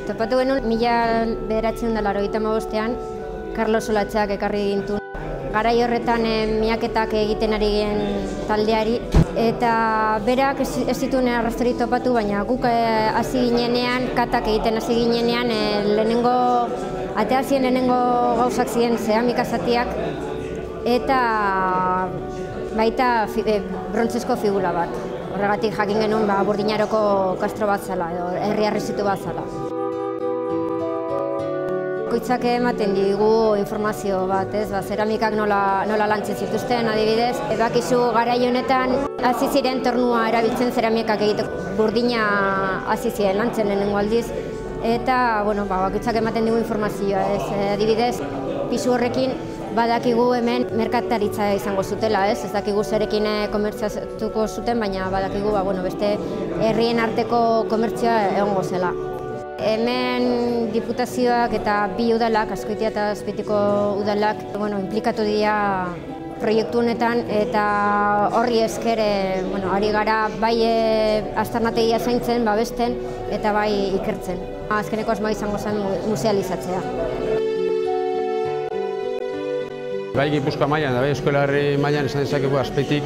Topatu genuen 1985ean Carlos Olatxeak ekarri gintun. Garai horretan miaketak egiten ari gen taldeari, eta berak ez zituen arrastori topatu, baina guk hasi ginenean, katak egiten hasi ginenean, ateazien lehenengo gauzak ziren zeramika zatiak, eta baita brontzezko figura bat. Horregatik jakin genuen Burdinaroko kastro bat zela, edo herri harrizitu bat zela. Bakoitzak ematen digu informazio bat, zeramikak nola lantzen zituzten, adibidez. Bakizu garai honetan hasi ziren tornua erabiltzen zeramikak egiteko. Burdina hasi ziren lantzen lehenengo aldiz, eta bakoitzak ematen digu informazioa. Adibidez, pisu horrekin badakigu hemen merkataritza izango zutela, ez dakigu zerekin komertziatuko zuten, baina badakigu beste herrien arteko komertzioa egongo zela. Hemen diputazioak eta bi udalak, Azkoitia eta Azpeitiko udalak, inplikatu dira proiektu honetan, eta horri esker ari gara bai aztarnategia zaintzen, babesten eta bai ikertzen. Azkeneko asmoa izango zen musealizatzea. Bai Gipuzkoa mailan, bai Euskal Herri mailan esan dezakegu Azpeitik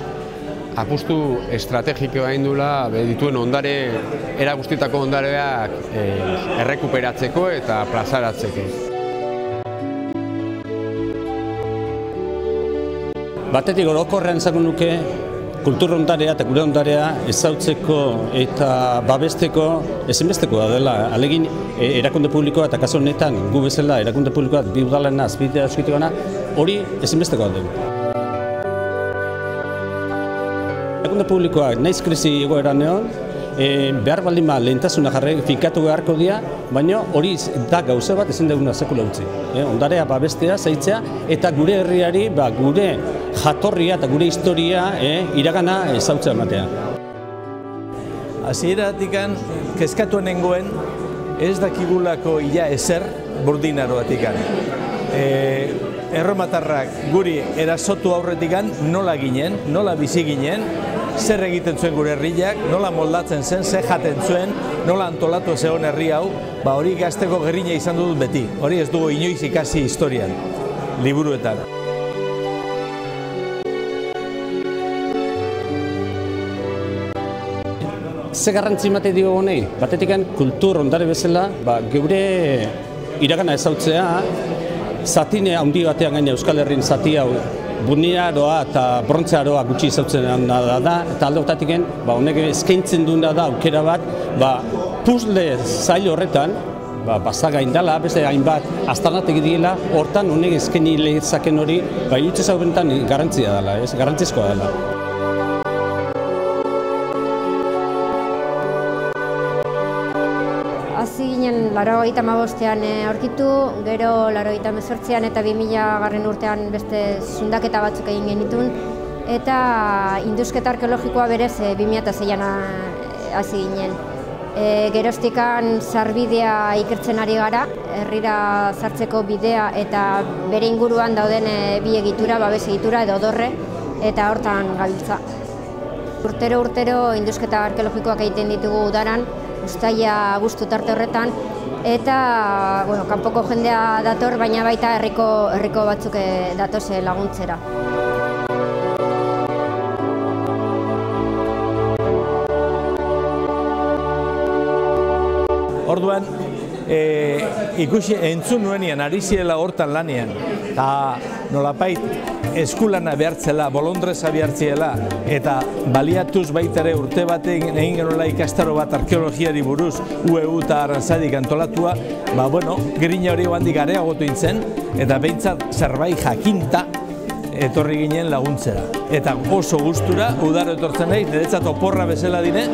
apustu estrategikoa egin duela dituen era guztietako ondareak errekuperatzeko eta plazaratzeko. Batetik orokorrean esango nuke kultur ondarea eta gure ondarea ezautzeko eta babesteko ezinbestekoa dela. Alegin erakunde publikoa eta kasu honetan gu bezala erakunde publikoa bi udalena Azpeitia eta Azkoitia hori ezinbestekoa dugu. Erakunde publikoak naiz krisi egoera neon, behar baldin lehentasuna finkatu beharko dira, baina hori da gauza bat ezin duguna sekula utzi. Ondarea babestea, zaitzea, eta gure herriari, gure jatorria eta gure historia iragana ezautzea ematea. Hasieratik kezkatu nengoen ez dakigulako ia ezer Burdinaroatik. Erromatarrak guri erasotu aurretik nola ginen, nola bizi ginen, zer egiten zuen gure herriak, nola moldatzen zen, zer jaten zuen, nola antolatu zegoen herri hau, hori gazteko gerrina izan dut beti. Hori ez dugu inoiz ikasi historian, liburuetan. Ze garrantzi emate dio honei? Batetik kultur ondare bezala, geure iragana ezautzea, zatine handi batean gaina Euskal Herrin zati hau Burdinaroa eta Brontzearoa gutxi ezautzen da, eta alde horretatik honek eskaintzen duena da aukera bat, puzzle zail horretan, bazaga indala, beste hainbat aztarnatek diela, hortan honek eskaini lezaken hori, iruditzen zaigu benetan garrantzia dela, garrantzizkoa dela. Hasi ginen 1985ean aurkitu, gero 1988ean eta 2000 urtean beste zundaketa batzuk egin genitun, eta indusketa arkeologikoa berez 2006ean hasi ginen. Geroztikan sarbidea ikertzen ari gara, herrira sartzeko bidea eta bere inguruan dauden bi egitura, babes egitura edo dorre, eta hortan gabiltza. Urtero indusketa arkeologikoak egiten ditugu udaran, uztaila abuztu tarte horretan, eta kanpoko jendea dator, baina baita herriko batzuk datoze laguntzera. Orduan, ikusi entzun nuenean, ari zirela hortan lanean, eta nolapait eskulana behartzela, bolondreza behartziela, eta baliatuz baitere urte batean egin genuela ikastaro bat arkeologiari buruz, UEU eta Arantzadik antolatua, grina hori handik areagotu intzen, eta behintzat zerbait jakinta etorri ginen laguntzera. Eta oso gustura, udaro etortzen nahi, niretzat oporra bezala dire.